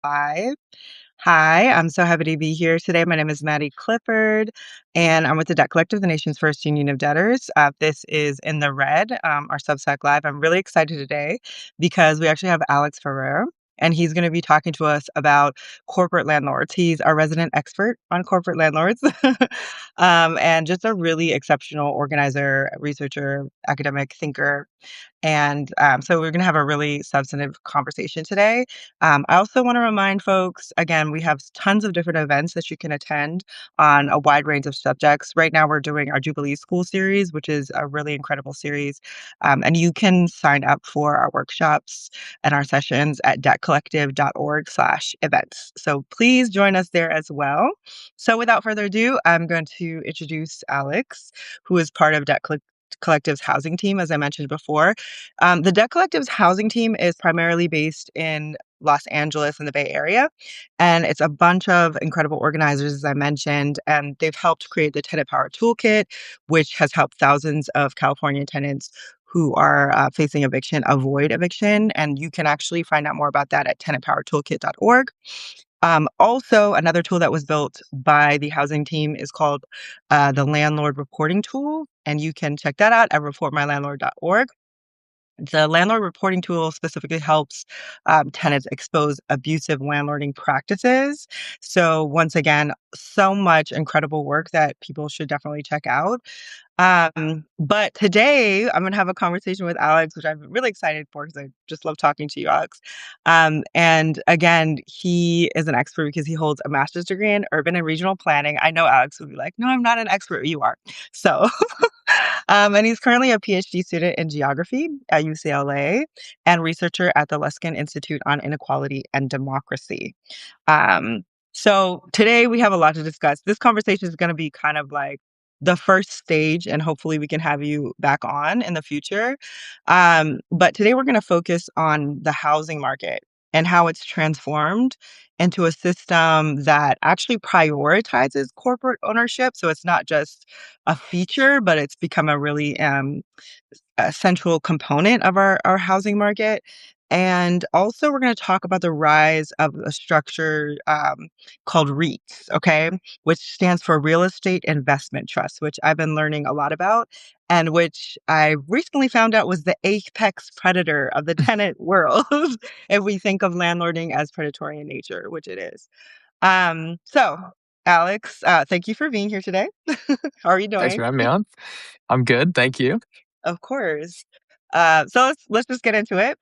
Live. Hi, I'm so happy to be here today. My name is Maddie Clifford, and I'm with the Debt Collective, the nation's first union of debtors. This is In the Red, our Substack Live. I'm really excited today because we actually have Alex Ferrer, and he's going to be talking to us about corporate landlords. He's our resident expert on corporate landlords, and just a really exceptional organizer, researcher, academic thinker. And so we're going to have a really substantive conversation today. I also want to remind folks again, we have tons of different events that you can attend on a wide range of subjects. Right now, we're doing our Jubilee School series, which is a really incredible series. And you can sign up for our workshops and our sessions at debtcollective.org/events. So please join us there as well. So without further ado, I'm going to introduce Alex, who is part of Collective's housing team, as I mentioned before. The Debt Collective's housing team is primarily based in Los Angeles and the Bay Area, and it's a bunch of incredible organizers, as I mentioned, and they've helped create the Tenant Power Toolkit, which has helped thousands of California tenants who are facing eviction avoid eviction. And you can actually find out more about that at tenantpowertoolkit.org. Also, another tool that was built by the housing team is called the Landlord Reporting Tool, and you can check that out at reportmylandlord.org. The landlord reporting tool specifically helps tenants expose abusive landlording practices. So, once again, so much incredible work that people should definitely check out. But today I'm going to have a conversation with Alex, which I'm really excited for because I just love talking to you, Alex. And again, he is an expert because he holds a master's degree in urban and regional planning. I know Alex would be like, no, I'm not an expert. You are. So, and he's currently a PhD student in geography at UCLA and researcher at the Luskin Institute on Inequality and Democracy. Um, so today we have a lot to discuss. This conversation is going to be kind of like the first stage, and hopefully we can have you back on in the future. But today we're going to focus on the housing market and how it's transformed into a system that actually prioritizes corporate ownership. So it's not just a feature, but it's become a really a central component of our housing market. And also, we're going to talk about the rise of a structure called REITs, okay, which stands for Real Estate Investment Trust, which I've been learning a lot about, and which I recently found out was the apex predator of the tenant world, if we think of landlording as predatory in nature, which it is. So, Alex, thank you for being here today. How are you Thanks doing? for having me on. I'm good, thank you. Of course. So let's just get into it.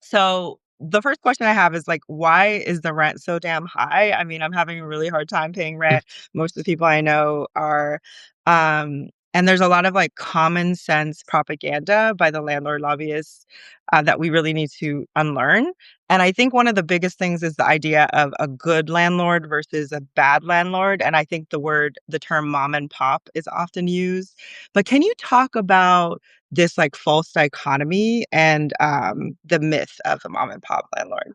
So the first question I have is like, why is the rent so damn high? I mean, I'm having a really hard time paying rent. Most of the people I know are, and there's a lot of like common sense propaganda by the landlord lobbyists that we really need to unlearn. And I think one of the biggest things is the idea of a good landlord versus a bad landlord. And I think the term mom and pop is often used. But can you talk about this like false dichotomy and the myth of the mom and pop landlord?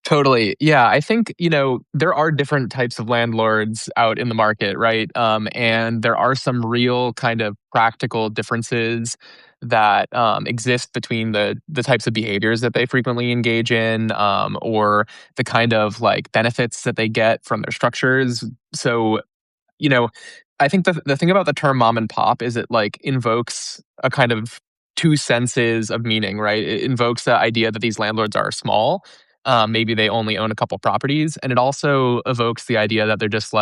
Totally. Yeah, I think, there are different types of landlords out in the market, right? And there are some real kind of practical differences that exist between the types of behaviors that they frequently engage in, or the kind of like benefits that they get from their structures. So, you know, I think the thing about the term mom and pop is it like invokes a kind of two senses of meaning, right? It invokes the idea that these landlords are small. Maybe they only own a couple properties. And it also evokes the idea that they're just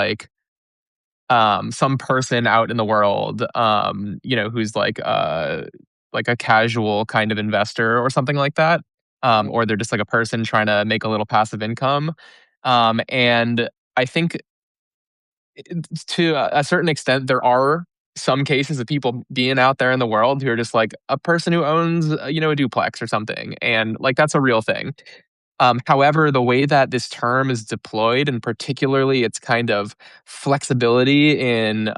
some person out in the world, who's like a casual kind of investor or something like that. Or they're just like a person trying to make a little passive income. And I think to a certain extent, there are some cases of people being out there in the world who are just like a person who owns, a duplex or something, and like that's a real thing. However, the way that this term is deployed, and particularly its kind of flexibility in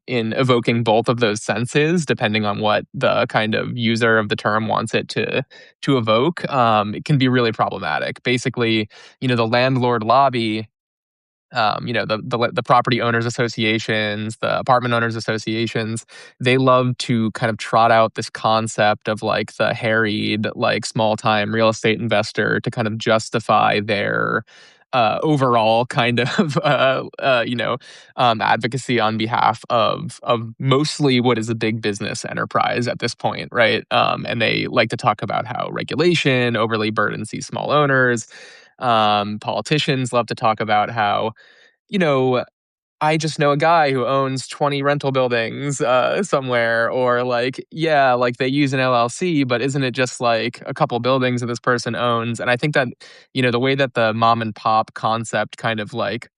evoking both of those senses, depending on what the kind of user of the term wants it to evoke, it can be really problematic. Basically, the landlord lobby the property owners associations, the apartment owners associations, they love to kind of trot out this concept of like the harried, like small time real estate investor to kind of justify their overall kind of advocacy on behalf of mostly what is a big business enterprise at this point, right? And they like to talk about how regulation overly burdens these small owners. Politicians love to talk about how, you know, I just know a guy who owns 20 rental buildings somewhere, or like, yeah, like they use an LLC, but isn't it just like a couple buildings that this person owns? And I think that, the way that the mom and pop concept kind of like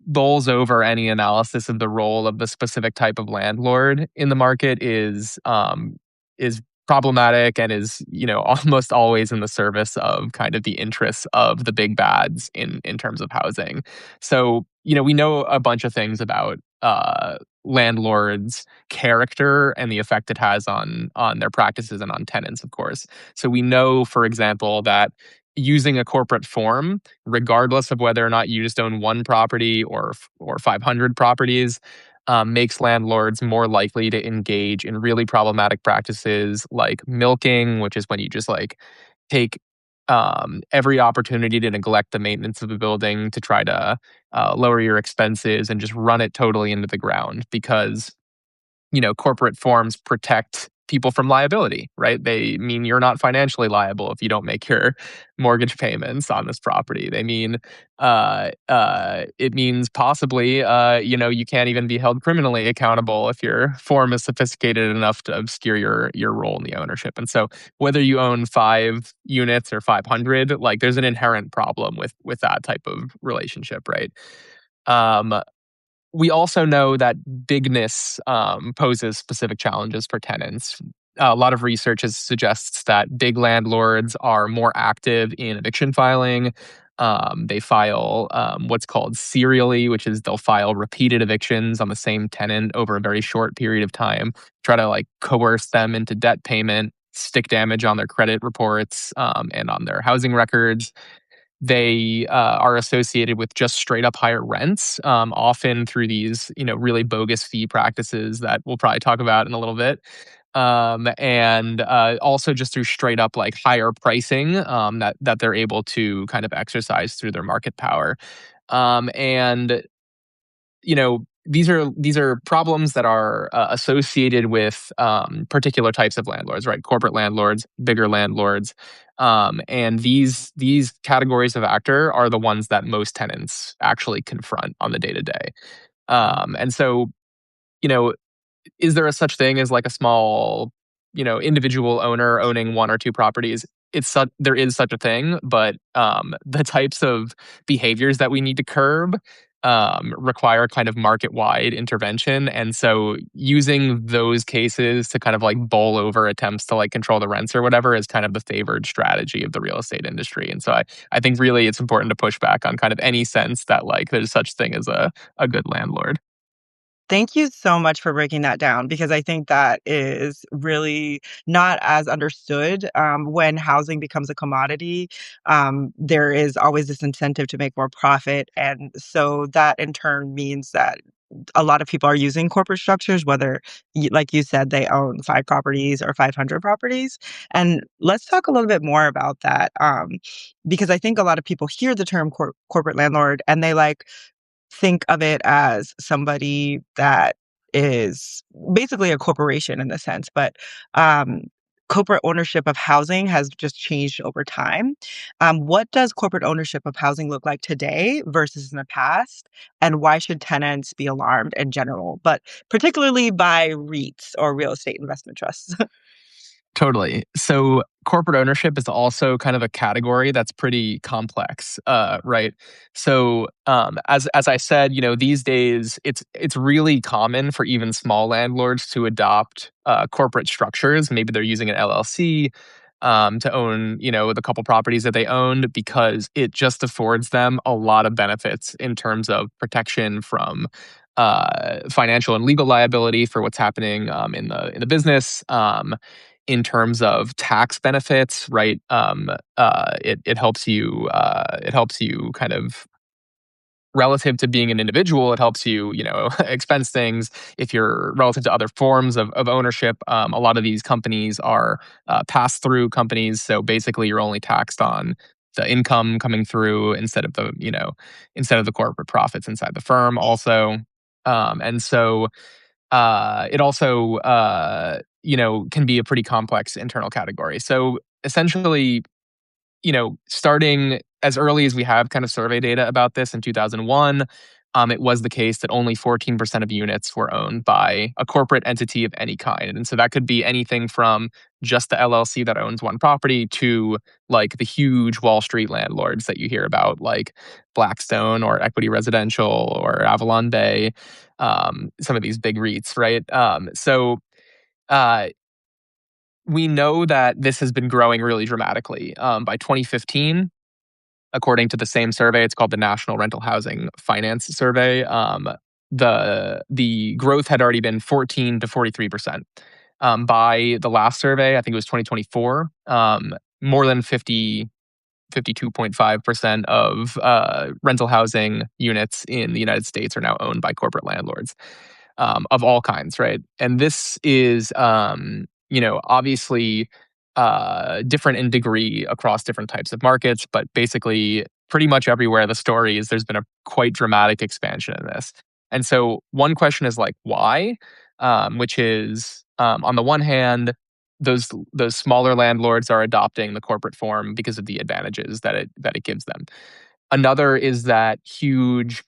bowls over any analysis of the role of the specific type of landlord in the market is problematic, and is almost always in the service of kind of the interests of the big bads in terms of housing. So we know a bunch of things about landlords' character and the effect it has on their practices and on tenants, of course. So we know, for example, that using a corporate form, regardless of whether or not you just own one property or 500 properties, makes landlords more likely to engage in really problematic practices like milking, which is when you just like take every opportunity to neglect the maintenance of a building to try to lower your expenses and just run it totally into the ground, because corporate forms protect people from liability, right? They mean you're not financially liable if you don't make your mortgage payments on this property. They mean it means possibly you can't even be held criminally accountable if your form is sophisticated enough to obscure your role in the ownership. And so whether you own 5 units or 500, like there's an inherent problem with that type of relationship, right? Um, we also know that bigness poses specific challenges for tenants. A lot of research suggests that big landlords are more active in eviction filing. They file what's called serially, which is they'll file repeated evictions on the same tenant over a very short period of time, try to like coerce them into debt payment, stick damage on their credit reports and on their housing records. They are associated with just straight up higher rents, often through these, really bogus fee practices that we'll probably talk about in a little bit. And also just through straight up like higher pricing that they're able to kind of exercise through their market power. And these are problems that are associated with particular types of landlords, right? Corporate landlords, bigger landlords, and these categories of actor are the ones that most tenants actually confront on the day to day. And so, you know, is there a such thing as like a small, individual owner owning one or two properties? There is such a thing, but the types of behaviors that we need to curb require kind of market wide intervention. And so using those cases to kind of like bowl over attempts to like control the rents or whatever is kind of the favored strategy of the real estate industry. And so I think really it's important to push back on kind of any sense that like there's such thing as a good landlord. Thank you so much for breaking that down because I think that is really not as understood. When housing becomes a commodity, there is always this incentive to make more profit. And so that in turn means that a lot of people are using corporate structures, whether, like you said, they own 5 properties or 500 properties. And let's talk a little bit more about that because I think a lot of people hear the term corporate landlord and they like, think of it as somebody that is basically a corporation in the sense, but um, corporate ownership of housing has just changed over time. What does corporate ownership of housing look like today versus in the past? And why should tenants be alarmed in general, but particularly by REITs or real estate investment trusts? Totally. So corporate ownership is also kind of a category that's pretty complex, right? So as I said, these days it's really common for even small landlords to adopt corporate structures. Maybe they're using an LLC to own, the couple properties that they owned, because it just affords them a lot of benefits in terms of protection from financial and legal liability for what's happening in the business. In terms of tax benefits, right? It helps you kind of relative to being an individual, it helps you, expense things. If you're relative to other forms of ownership, a lot of these companies are pass-through companies. So basically, you're only taxed on the income coming through instead of the corporate profits inside the firm. Also, and so it also can be a pretty complex internal category. So essentially, starting as early as we have kind of survey data about this in 2001, it was the case that only 14% of units were owned by a corporate entity of any kind. And so that could be anything from just the LLC that owns one property to like the huge Wall Street landlords that you hear about, like Blackstone or Equity Residential or Avalon Bay, some of these big REITs, right? Uh, we know that this has been growing really dramatically. By 2015, according to the same survey, it's called the National Rental Housing Finance Survey. The growth had already been 14 to 43%. By the last survey, I think it was 2024, more than 52.5% of rental housing units in the United States are now owned by corporate landlords of all kinds, right? And this is, obviously different in degree across different types of markets, but basically, pretty much everywhere the story is there's been a quite dramatic expansion in this. And so, one question is like, why? Which is, on the one hand, those smaller landlords are adopting the corporate form because of the advantages that it gives them. Another is that huge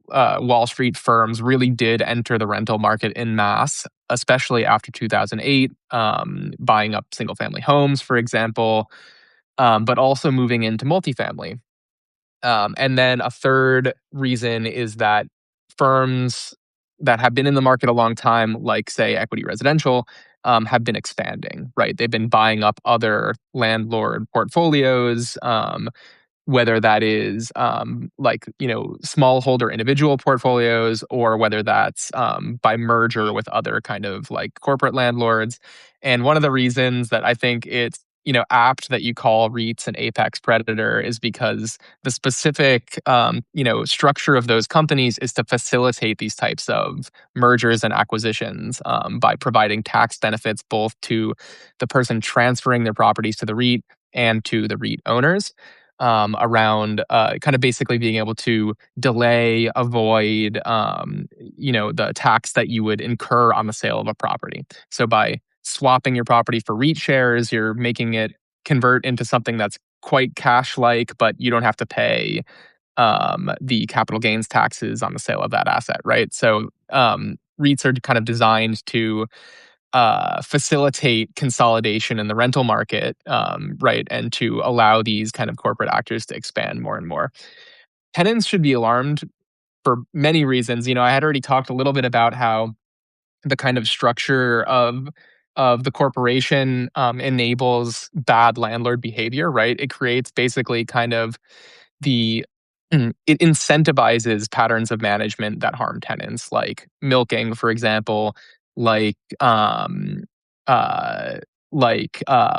Wall Street firms really did enter the rental market in mass, especially after 2008, buying up single family homes, for example, but also moving into multifamily. And then a third reason is that firms that have been in the market a long time, like, say, Equity Residential, have been expanding, right? They've been buying up other landlord portfolios, whether that is smallholder individual portfolios or whether that's by merger with other kind of like corporate landlords. And one of the reasons that I think it's apt that you call REITs an apex predator is because the specific structure of those companies is to facilitate these types of mergers and acquisitions by providing tax benefits both to the person transferring their properties to the REIT and to the REIT owners, around kind of basically being able to delay, avoid, the tax that you would incur on the sale of a property. So by swapping your property for REIT shares, you're making it convert into something that's quite cash-like, but you don't have to pay the capital gains taxes on the sale of that asset, right? So REITs are kind of designed to facilitate consolidation in the rental market, right, and to allow these kind of corporate actors to expand more and more. Tenants should be alarmed for many reasons. I had already talked a little bit about how the kind of structure of the corporation enables bad landlord behavior, right? It creates basically kind of the it incentivizes patterns of management that harm tenants, like milking, for example, like uh,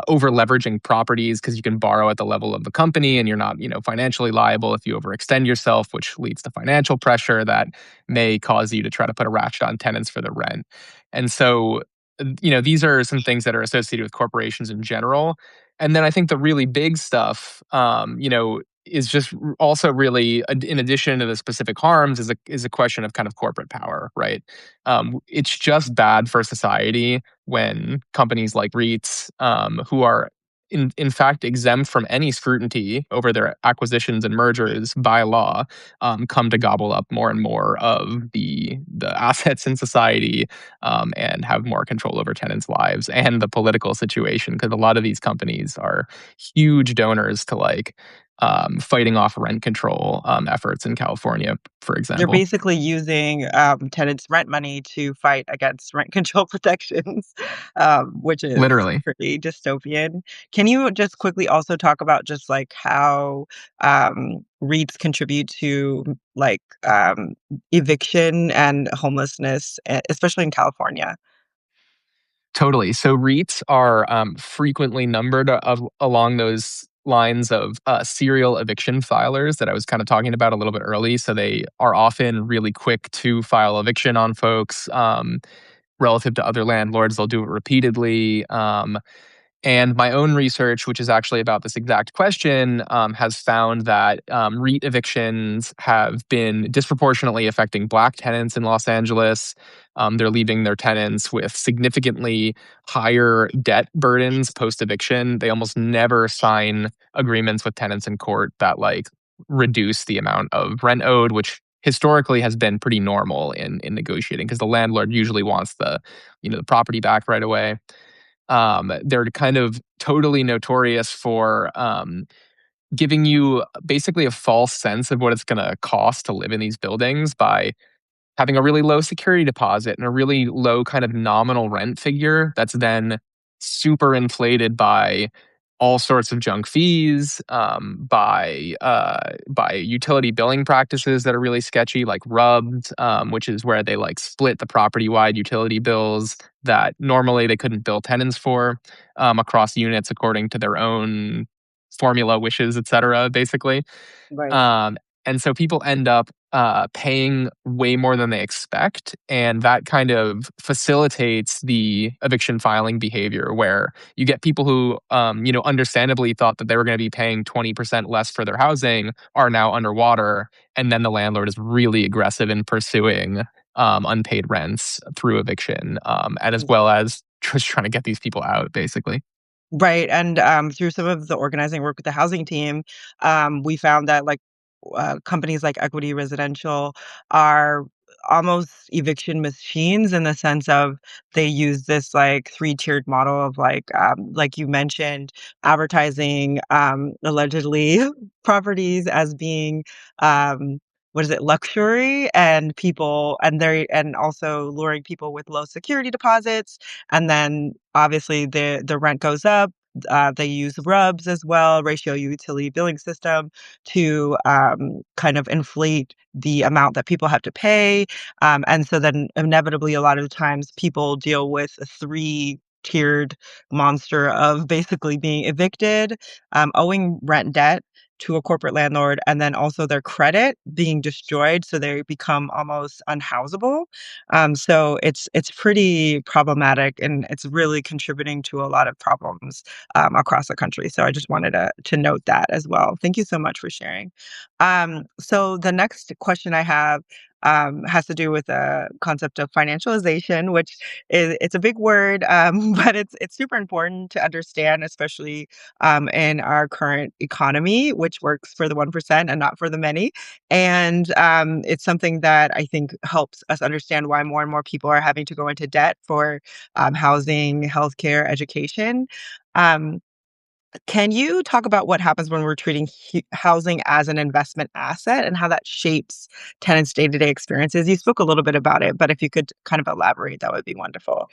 over leveraging properties because you can borrow at the level of the company and you're not financially liable if you overextend yourself, which leads to financial pressure that may cause you to try to put a ratchet on tenants for the rent. And so these are some things that are associated with corporations in general. And then I think the really big stuff, is just also really, in addition to the specific harms, is a question of kind of corporate power, right? It's just bad for society when companies like REITs, who are in fact exempt from any scrutiny over their acquisitions and mergers by law, come to gobble up more and more of the assets in society, and have more control over tenants' lives and the political situation, because a lot of these companies are huge donors to fighting off rent control efforts in California, for They're example. basically using, tenants' rent money to fight against rent control protections, which is Literally. pretty dystopian. Can you just quickly also talk about just, like, how, REITs contribute to, like, eviction and homelessness, especially in California? Totally. So REITs are frequently numbered along those lines of serial eviction filers that I was kind of talking about a little bit early. So they are often really quick to file eviction on folks. Relative to other landlords, they'll do it repeatedly. And my own research, which is actually about this exact question, has found that REIT evictions have been disproportionately affecting Black tenants in Los Angeles. They're leaving their tenants with significantly higher debt burdens post eviction. They almost never sign agreements with tenants in court that like reduce the amount of rent owed, which historically has been pretty normal in negotiating because the landlord usually wants the property back right away. They're kind of totally notorious for giving you basically a false sense of what it's going to cost to live in these buildings by having a really low security deposit and a really low kind of nominal rent figure that's then super inflated by all sorts of junk fees, by utility billing practices that are really sketchy, like rubbed, which is where they like split the property wide utility bills that normally they couldn't bill tenants for across units according to their own formula, wishes, etc. Basically, Right. um, and so people end up paying way more than they expect. And that kind of facilitates the eviction filing behavior where you get people who, understandably thought that they were going to be paying 20% less for their housing are now underwater. And then the landlord is really aggressive in pursuing unpaid rents through eviction, and as well as just trying to get these people out, basically. Right, and, through some of the organizing work with the housing team, we found that, like, companies like Equity Residential are almost eviction machines in the sense of they use this, like, three-tiered model of, like you mentioned, advertising, allegedly properties as being, what is it, luxury, and people and also luring people with low security deposits, and then obviously the rent goes up. They use RUBS as well, ratio utility billing system, to kind of inflate the amount that people have to pay. And so then inevitably, a lot of times people deal with a three-tiered monster of basically being evicted, owing rent debt to a corporate landlord, and then also their credit being destroyed, so they become almost unhousable. So it's pretty problematic, and it's really contributing to a lot of problems across the country. So I just wanted to note that as well. Thank you so much for sharing. So the next question I have has to do with the concept of financialization, which is it's a big word, but it's super important to understand, especially in our current economy, which works for the 1% and not for the many. And it's something that I think helps us understand why more and more people are having to go into debt for housing, healthcare, education. Um, can you talk about what happens when we're treating housing as an investment asset and how that shapes tenants' day-to-day experiences? You spoke a little bit about it, but if you could kind of elaborate, that would be wonderful.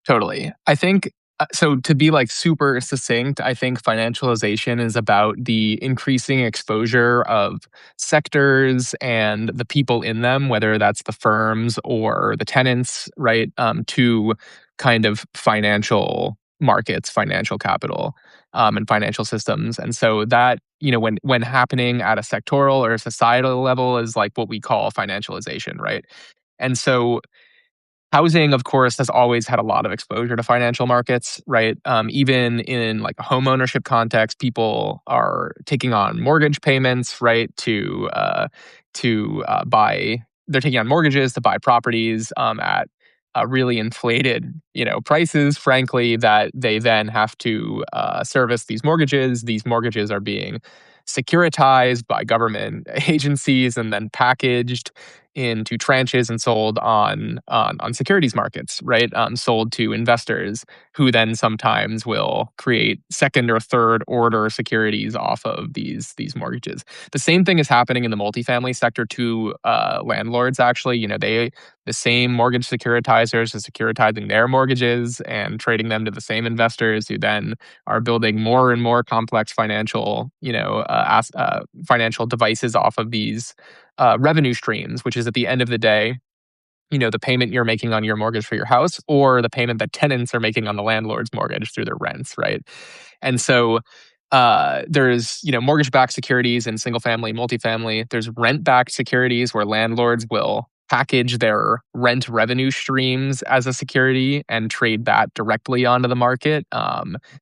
Totally. I think so to be like super succinct, I think financialization is about the increasing exposure of sectors and the people in them, whether that's the firms or the tenants, right, to kind of financial markets, financial capital, and financial systems. And so that, when happening at a sectoral or a societal level is like what we call financialization, right? And so housing, of course, has always had a lot of exposure to financial markets, right? Even in like a home ownership context, people are taking on mortgage payments, right? To buy, they're taking on mortgages to buy properties at really inflated, prices. Frankly, that they then have to service these mortgages. These mortgages are being securitized by government agencies and then packaged into tranches and sold on securities markets, right? Sold to investors who then sometimes will create second or third order securities off of these mortgages. The same thing is happening in the multifamily sector to landlords. Actually, the same mortgage securitizers are securitizing their mortgages and trading them to the same investors who then are building more and more complex financial devices off of these revenue streams, which is at the end of the day, the payment you're making on your mortgage for your house or the payment that tenants are making on the landlord's mortgage through their rents, right? And so There's, mortgage-backed securities in single family, multifamily. There's rent-backed securities where landlords will package their rent revenue streams as a security and trade that directly onto the market,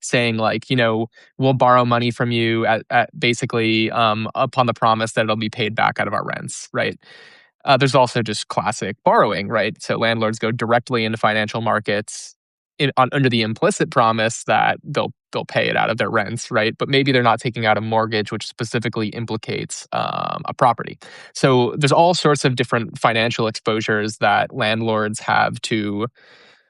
saying like, we'll borrow money from you at basically upon the promise that it'll be paid back out of our rents, right? There's also just classic borrowing, right? So landlords go directly into financial markets under the implicit promise that they'll pay it out of their rents, right? But maybe they're not taking out a mortgage, which specifically implicates a property. So there's all sorts of different financial exposures that landlords have to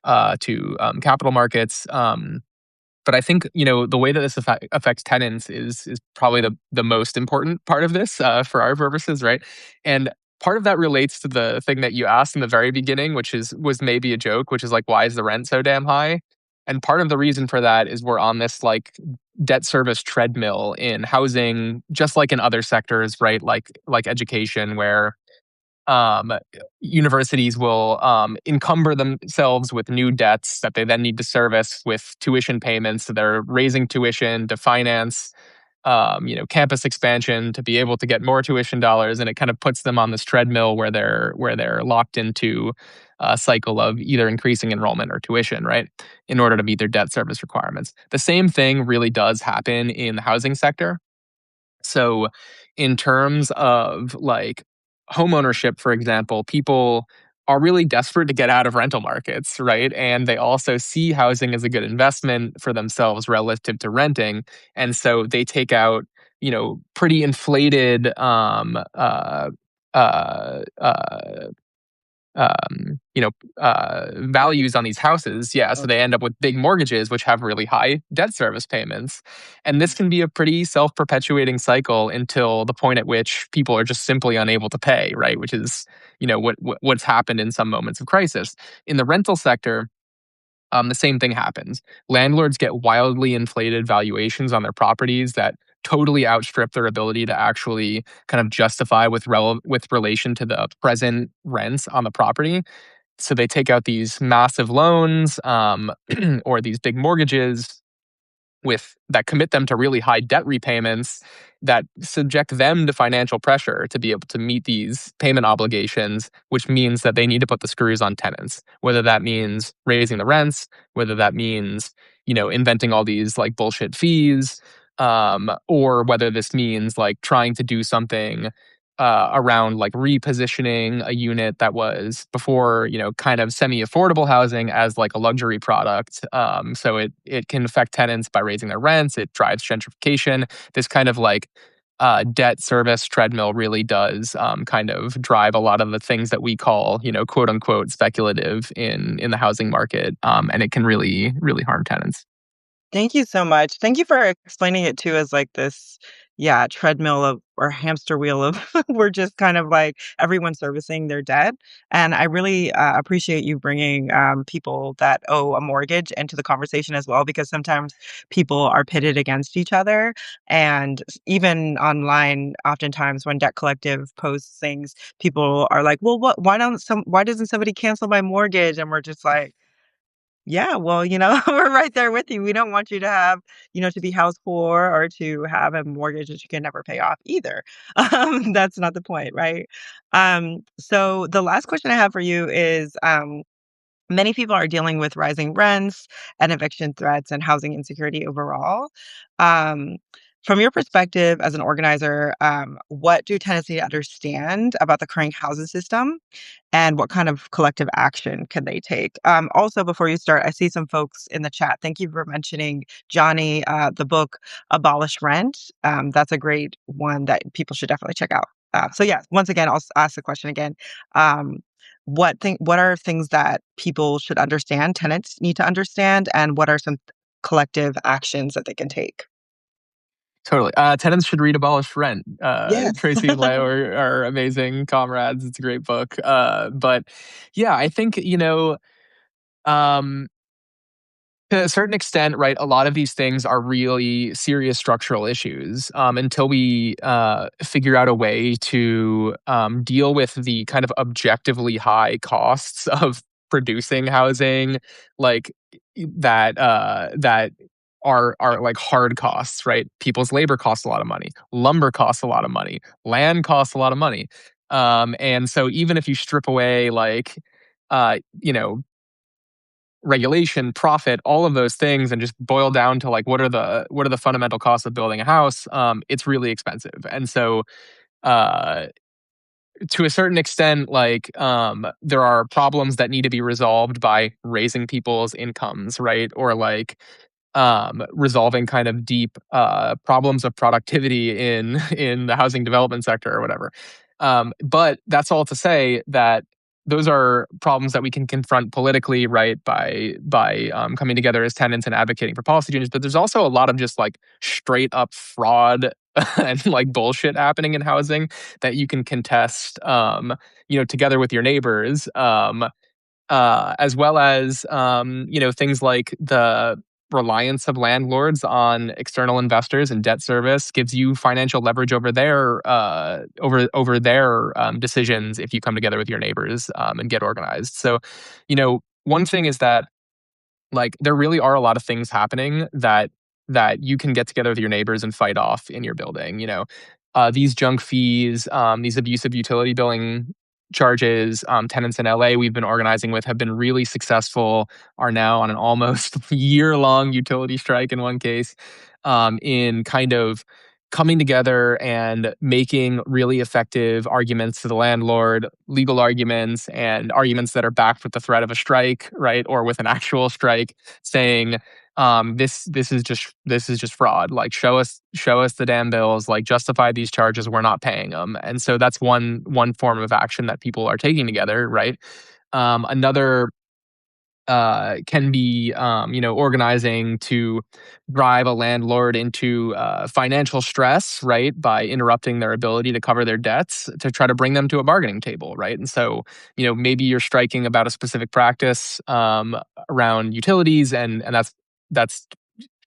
capital markets. But I think the way that this affects tenants is probably the most important part of this for our purposes, right? And part of that relates to the thing that you asked in the very beginning, which was maybe a joke, which is like, why is the rent so damn high? And part of the reason for that is we're on this like debt service treadmill in housing, just like in other sectors, right? Like education, where um, universities will encumber themselves with new debts that they then need to service with tuition payments. So they're raising tuition to finance, campus expansion to be able to get more tuition dollars, and it kind of puts them on this treadmill where they're locked into a cycle of either increasing enrollment or tuition, right, in order to meet their debt service requirements. The same thing really does happen in the housing sector. So, in terms of like homeownership, for example, people are really desperate to get out of rental markets, right? And they also see housing as a good investment for themselves relative to renting. And so they take out, pretty inflated uh, uh, values on these houses. Yeah. So they Okay. end up with big mortgages, which have really high debt service payments. And this can be a pretty self perpetuating cycle until the point at which people are just simply unable to pay, right? Which is, what's happened in some moments of crisis. In the rental sector, the same thing happens. Landlords get wildly inflated valuations on their properties that totally outstrip their ability to actually kind of justify with relation to the present rents on the property. So they take out these massive loans, or these big mortgages with that commit them to really high debt repayments that subject them to financial pressure to be able to meet these payment obligations, which means that they need to put the screws on tenants, whether that means raising the rents, whether that means, inventing all these like bullshit fees, or whether this means like trying to do something around like repositioning a unit that was before, kind of semi-affordable housing as like a luxury product. So it can affect tenants by raising their rents. It drives gentrification. This kind of like debt service treadmill really does kind of drive a lot of the things that we call, quote unquote, speculative in the housing market, and it can really really harm tenants. Thank you so much. Thank you for explaining it too as like this, yeah, treadmill of or hamster wheel of we're just kind of like everyone servicing their debt. And I really appreciate you bringing people that owe a mortgage into the conversation as well, because sometimes people are pitted against each other. And even online, oftentimes when Debt Collective posts things, people are like, well, why doesn't somebody cancel my mortgage? And we're just like, yeah, well, we're right there with you. We don't want you to have, to be house poor or to have a mortgage that you can never pay off either. That's not the point, right? So the last question I have for you is, many people are dealing with rising rents and eviction threats and housing insecurity overall. Um, from your perspective as an organizer, what do tenants need to understand about the current housing system, and what kind of collective action can they take? Also, before you start, I see some folks in the chat. Thank you for mentioning Johnny, the book Abolish Rent. That's a great one that people should definitely check out. So yeah, once again, ask the question again. Um, what are things that people should understand, tenants need to understand, and what are some collective actions that they can take? Totally. Tenants should read Abolish Rent. Yes. Tracy and Leo are amazing comrades. It's a great book. But yeah, I think, um, to a certain extent, right, a lot of these things are really serious structural issues, until we figure out a way to deal with the kind of objectively high costs of producing housing, like that. are like hard costs, right? People's labor costs a lot of money, lumber costs a lot of money, land costs a lot of money. And so even if you strip away like you know, regulation, profit, all of those things, and just boil down to like what are the fundamental costs of building a house, it's really expensive. And so uh to a certain extent, like there are problems that need to be resolved by raising people's incomes, right? Or like resolving kind of deep problems of productivity in in the housing development sector or whatever. But that's all to say that those are problems that we can confront politically, right? By coming together as tenants and advocating for policy changes. But there's also a lot of just like straight up fraud and like bullshit happening in housing that you can contest, together with your neighbors. As well as things like the reliance of landlords on external investors and debt service gives you financial leverage over their decisions if you come together with your neighbors and get organized. So, one thing is that like there really are a lot of things happening that you can get together with your neighbors and fight off in your building. These junk fees, these abusive utility billing charges, tenants in LA we've been organizing with have been really successful, are now on an almost year-long utility strike in one case, in kind of coming together and making really effective arguments to the landlord, legal arguments and arguments that are backed with the threat of a strike, right, or with an actual strike, saying this is just fraud. Like show us the damn bills. Like justify these charges. We're not paying them. And so that's one form of action that people are taking together, right? Another can be organizing to drive a landlord into financial stress, right, by interrupting their ability to cover their debts to try to bring them to a bargaining table, right? And so maybe you're striking about a specific practice around utilities, and that's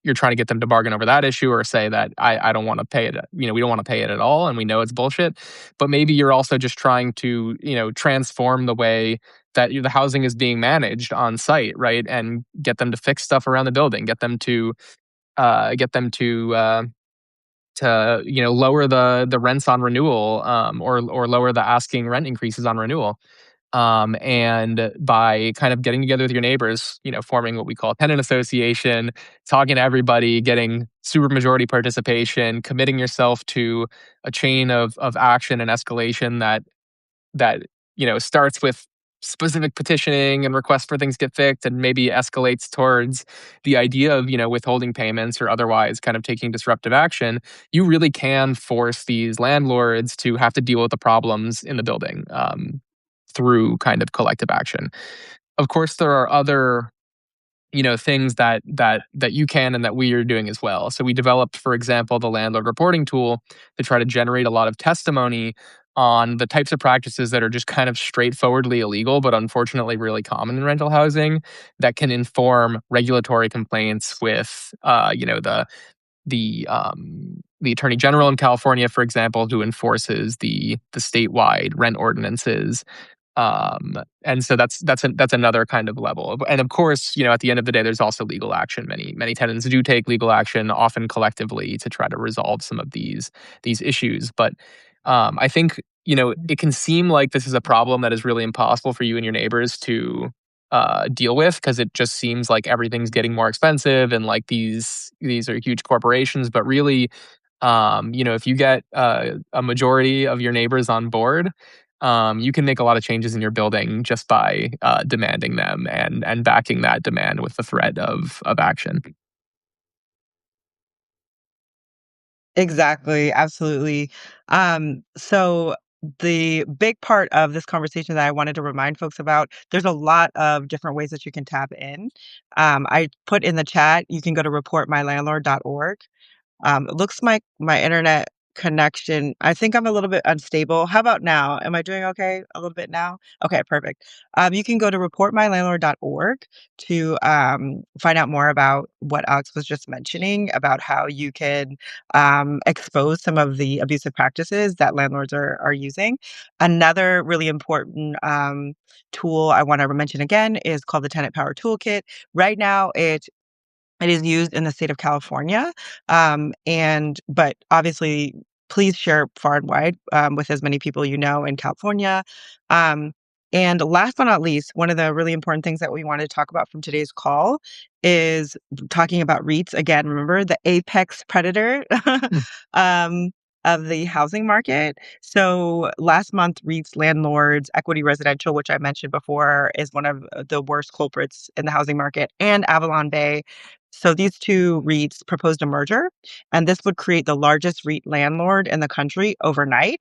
you're trying to get them to bargain over that issue or say that I don't want to pay it. We don't want to pay it at all, and we know it's bullshit. But maybe you're also just trying to transform the way that the housing is being managed on site, right, and get them to fix stuff around the building, get them to lower the rents on renewal, or lower the asking rent increases on renewal. And by kind of getting together with your neighbors, forming what we call a tenant association, talking to everybody, getting super majority participation, committing yourself to a chain of action and escalation that starts with specific petitioning and requests for things get fixed, and maybe escalates towards the idea of withholding payments or otherwise kind of taking disruptive action. You really can force these landlords to have to deal with the problems in the building, through kind of collective action. Of course, there are other things that you can and that we are doing as well. So we developed, for example, the landlord reporting tool to try to generate a lot of testimony on the types of practices that are just kind of straightforwardly illegal, but unfortunately really common in rental housing, that can inform regulatory complaints with the attorney general in California, for example, who enforces the statewide rent ordinances. And so that's another kind of level. And of course, at the end of the day, there's also legal action. Many tenants do take legal action, often collectively, to try to resolve some of these issues. But I think it can seem like this is a problem that is really impossible for you and your neighbors to deal with, because it just seems like everything's getting more expensive and like these are huge corporations. But really, if you get a majority of your neighbors on board, you can make a lot of changes in your building just by demanding them and backing that demand with the threat of action. Exactly, absolutely. So the big part of this conversation that I wanted to remind folks about, there's a lot of different ways that you can tap in. I put in the chat, you can go to reportmylandlord.org. It looks like my internet connection, I think I'm a little bit unstable. How about now? Am I doing okay a little bit now? Okay, perfect. You can go to reportmylandlord.org to find out more about what Alex was just mentioning about how you can expose some of the abusive practices that landlords are using. Another really important tool I want to mention again is called the Tenant Power Toolkit. Right now, it It is used in the state of California, and but obviously, please share far and wide with as many people you know in California. Um, and last but not least, one of the really important things that we wanted to talk about from today's call is talking about REITs again. Remember the apex predator Mm. um, of the housing market. So last month, REITs, landlords, equity residential, which I mentioned before, is one of the worst culprits in the housing market, and Avalon Bay. So these two REITs proposed a merger, and this would create the largest REIT landlord in the country overnight.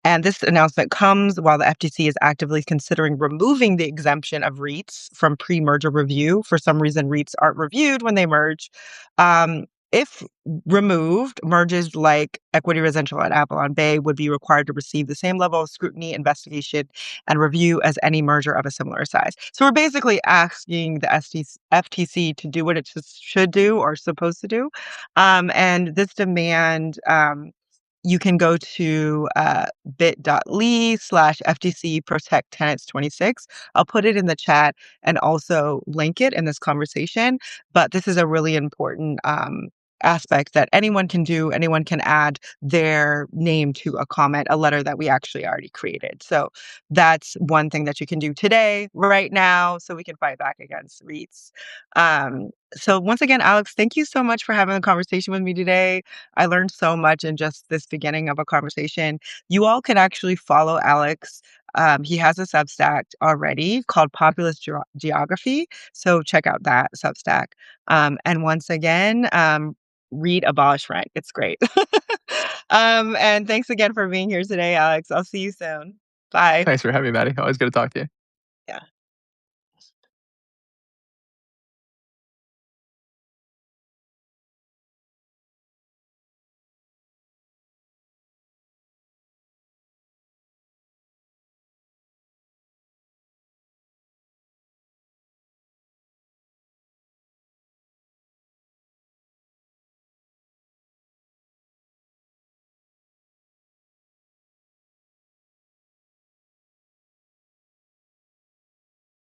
And this announcement comes while the FTC is actively considering removing the exemption of REITs from pre merger review. For some reason, REITs aren't reviewed when they merge. If removed, mergers like Equity Residential at Avalon Bay would be required to receive the same level of scrutiny, investigation, and review as any merger of a similar size. So we're basically asking the FTC to do what it should do or supposed to do. And this demand you can go to bit.ly/FTC Protect Tenants 26. I'll put it in the chat and also link it in this conversation. But this is a really important aspect that anyone can do. Anyone can add their name to a comment, a letter that we actually already created. So that's one thing that you can do today, right now, so we can fight back against REITs. So once again, Alex, thank you so much for having a conversation with me today. I learned so much in just this beginning of a conversation. You all can actually follow Alex. He has a Substack already called Populist Geography. So check out that Substack. And once again, read Abolish Rent. It's great. And thanks again for being here today, Alex. I'll see you soon. Bye. Thanks for having me, Maddie. Always good to talk to you. Yeah.